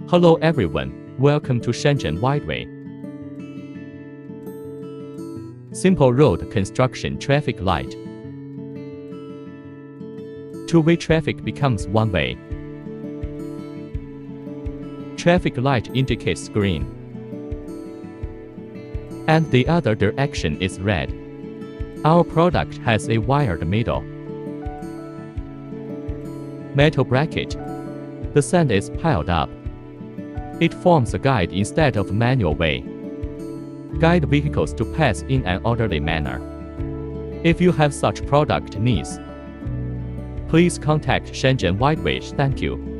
Hello everyone, welcome to Shenzhen Wideway. Simple road construction traffic light. Two-way traffic becomes one-way. Traffic light indicates green, and the other direction is red. Our product has a wired middle. Metal bracket. The sand is piled up. It forms a guide instead of manual way. Guide vehicles to pass in an orderly manner. If you have such product needs, please contact Shenzhen Wideway. Thank you.